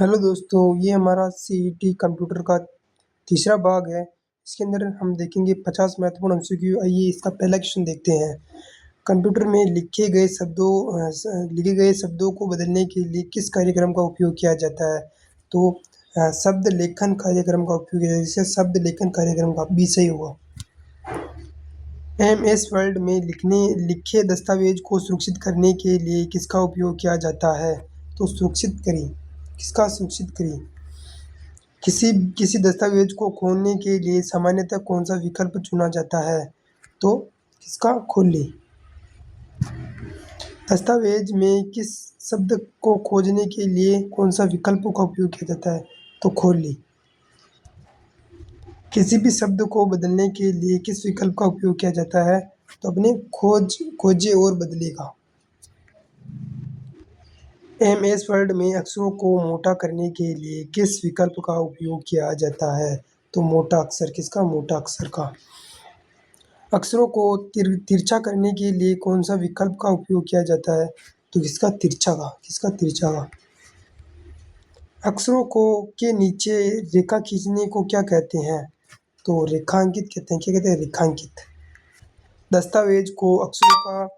Hello दोस्तों, ये हमारा सीईटी कंप्यूटर का तीसरा भाग है। इसके अंदर हम देखेंगे 50 महत्वपूर्ण एमसीक्यू। आइए इसका पहला क्वेश्चन देखते हैं। कंप्यूटर में लिखे गए शब्दों को बदलने के लिए किस कार्यक्रम का उपयोग किया जाता है? तो शब्द लेखन कार्यक्रम का उपयोग किया जाता है। जिससे शब्द लेखन कार्यक्रम का बी सही होगा। एमएस वर्ड में लिखे दस्तावेज को सुरक्षित करने के लिए किसका उपयोग किया जाता है? तो सुरक्षित करें। किसका सुरक्षित करें? किसी किसी दस्तावेज को खोलने के लिए सामान्यतः कौन सा विकल्प चुना जाता है? तो किसका खोल लें। दस्तावेज में किस शब्द को खोजने के लिए कौन सा विकल्प का उपयोग किया जाता है? तो खोल लें। किसी भी शब्द को बदलने के लिए किस विकल्प का उपयोग किया जाता है? तो अपने खोजे और बदलेगा। एमएस वर्ड में अक्षरों को मोटा करने के लिए किस विकल्प का उपयोग किया जाता है? तो मोटा अक्षर। किसका? मोटा अक्षर का। अक्षरों को तिरछा करने के लिए कौन सा विकल्प का उपयोग किया जाता है? तो किसका? तिरछा का। किसका? तिरछा का। अक्षरों को के नीचे रेखा खींचने को क्या कहते हैं? तो रेखांकित कहते हैं। क्या कहते हैं? रेखांकित। दस्तावेज को अक्षरों का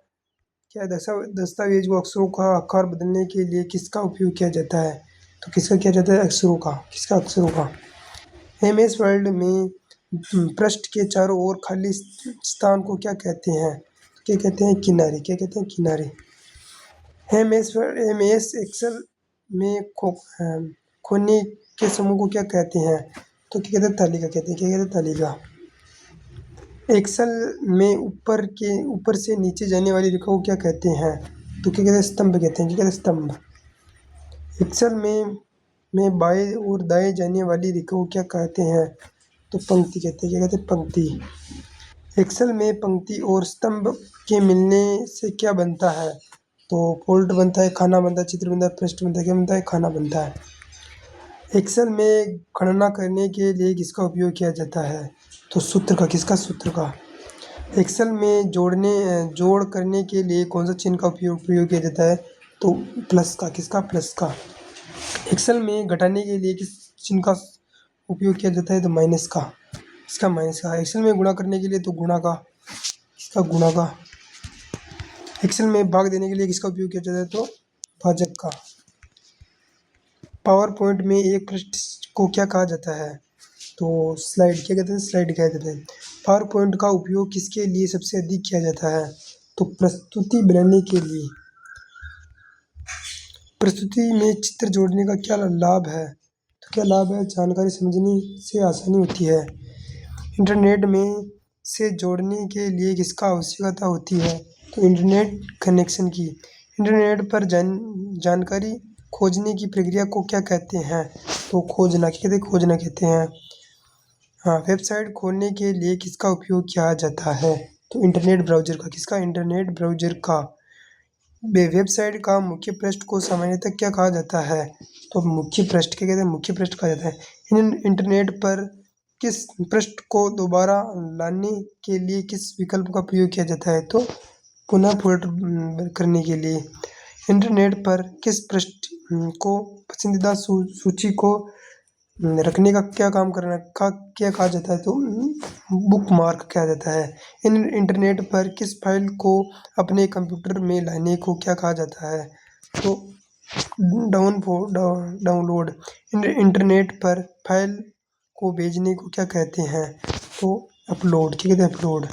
क्या दस्तावेज को अक्षरों का आकार बदलने के लिए किसका उपयोग किया जाता है? तो किसका किया जाता है? अक्षरों का। किसका? अक्षरों का। एमएस वर्ड में पृष्ठ के चारों ओर खाली स्थान को क्या कहते हैं? क्या कहते हैं? किनारे। क्या कहते हैं? किनारे। एमएस एक्सेल में खोने के समूह को क्या कहते हैं? तो क्या कहते हैं? तालिका कहते हैं। क्या कहते हैं? तालिका। एक्सेल में ऊपर से नीचे जाने वाली रेखा को क्या कहते हैं? तो क्या कहते हैं? स्तंभ कहते हैं। क्या कहते हैं? स्तंभ। एक्सेल में बाएं और दाएं जाने वाली रेखा को क्या कहते हैं? तो पंक्ति कहते हैं। क्या कहते हैं? पंक्ति। एक्सेल में पंक्ति और स्तंभ के मिलने से क्या बनता है? तो फोल्ड बनता है, खाना बनता है, चित्र बनता है, पृष्ठ बनता है। क्या बनता है? खाना बनता है। एक्सेल में गणना करने के लिए किसका उपयोग किया जाता है? तो सूत्र का। किसका? सूत्र का। एक्सेल में जोड़ करने के लिए कौन सा चिन्ह का प्रयोग किया जाता है? तो प्लस का। किसका? प्लस का। एक्सेल में घटाने के लिए किस चिन्ह का उपयोग किया जाता है? तो माइनस का। इसका माइनस का। एक्सेल में गुणा करने के लिए तो गुणा का। इसका गुणा का। एक्सेल में भाग देने के लिए किसका उपयोग किया जाता है? तो भाजक का। पावर पॉइंट में एक पृष्ठ को क्या कहा जाता है? तो स्लाइड। क्या कहते हैं? स्लाइड कहा जाता है। पावर पॉइंट का उपयोग किसके लिए सबसे अधिक किया जाता है? तो प्रस्तुति बनाने के लिए। प्रस्तुति में चित्र जोड़ने का क्या लाभ है? तो क्या लाभ है? जानकारी समझने से आसानी होती है। इंटरनेट में से जोड़ने के लिए किसका आवश्यकता होती है? तो इंटरनेट कनेक्शन की। इंटरनेट पर जानकारी खोजने की प्रक्रिया को क्या कहते हैं? तो खोजना। क्या कहते हैं? खोजना कहते हैं। हाँ, वेबसाइट खोलने के लिए किसका उपयोग किया जाता है? तो इंटरनेट ब्राउज़र का। किसका? इंटरनेट ब्राउज़र का। वेबसाइट का मुख्य पृष्ठ को सामान्यतः क्या कहा जाता है? तो मुख्य पृष्ठ। क्या कहते हैं? मुख्य पृष्ठ कहा जाता है। इंटरनेट पर किस पृष्ठ को दोबारा लाने के लिए किस विकल्प का प्रयोग किया जाता है? तो पुनः फोल्डर करने के लिए। इंटरनेट पर किस पृष्ठ को पसंदीदा सूची को रखने का क्या कहा जाता है? तो बुक मार्क कहा जाता है। इंटरनेट पर किस फाइल को अपने कंप्यूटर में लाने को क्या कहा जाता है? तो डाउनलोड। इंटरनेट पर फाइल को भेजने को क्या कहते हैं? तो अपलोड। क्या कहते हैं? अपलोड।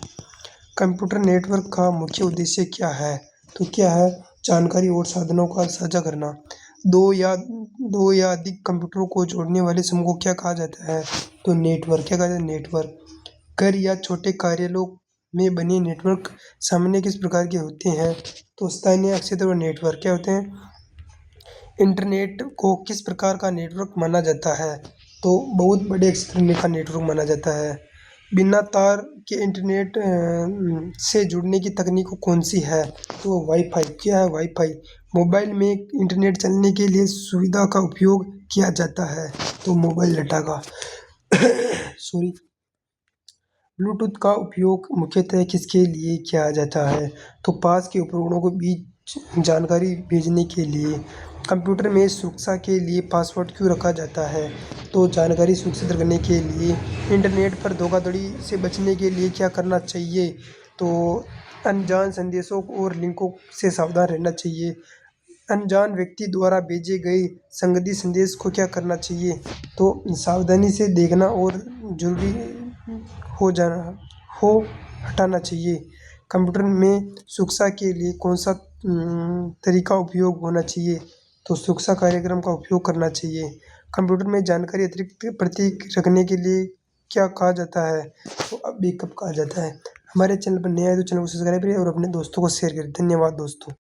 कंप्यूटर नेटवर्क का मुख्य उद्देश्य क्या है? तो क्या है? जानकारी और साधनों का साझा करना। दो या अधिक कंप्यूटरों को जोड़ने वाले समूह को क्या कहा जाता है? तो नेटवर्क। क्या कहते हैं? नेटवर्क। घर या छोटे कार्यालयों में बने नेटवर्क सामान्य किस प्रकार के होते हैं? तो स्थानीय क्षेत्र नेटवर्क। क्या होते हैं? इंटरनेट को किस प्रकार का नेटवर्क माना जाता है? तो बहुत बड़े क्षेत्र का नेटवर्क माना जाता है। बिना तार के इंटरनेट से जुड़ने की तकनीक कौन सी है? तो वाईफाई। क्या है? वाईफाई। मोबाइल में इंटरनेट चलने के लिए सुविधा का उपयोग किया जाता है। तो मोबाइल डाटा का। सॉरी। ब्लूटूथ का उपयोग मुख्यतः किसके लिए किया जाता है? तो पास के उपकरणों के बीच जानकारी भेजने के लिए। कंप्यूटर में सुरक्षा के लिए पासवर्ड क्यों रखा जाता है? तो जानकारी सुरक्षित रखने के लिए। इंटरनेट पर धोखाधड़ी से बचने के लिए क्या करना चाहिए? तो अनजान संदेशों और लिंकों से सावधान रहना चाहिए। अनजान व्यक्ति द्वारा भेजे गए संदिग्ध संदेश को क्या करना चाहिए? तो सावधानी से देखना और जरूरी हो जाना हो हटाना चाहिए। कंप्यूटर में सुरक्षा के लिए कौन सा तरीका उपयोग होना चाहिए? तो सुरक्षा कार्यक्रम का उपयोग करना चाहिए। कंप्यूटर में जानकारी अतिरिक्त प्रतीक रखने के लिए क्या कहा जाता है? तो अब बैकअप कहा जाता है। हमारे चैनल पर नया है तो चैनल को सब्सक्राइब करें और अपने दोस्तों को शेयर करें। धन्यवाद दोस्तों।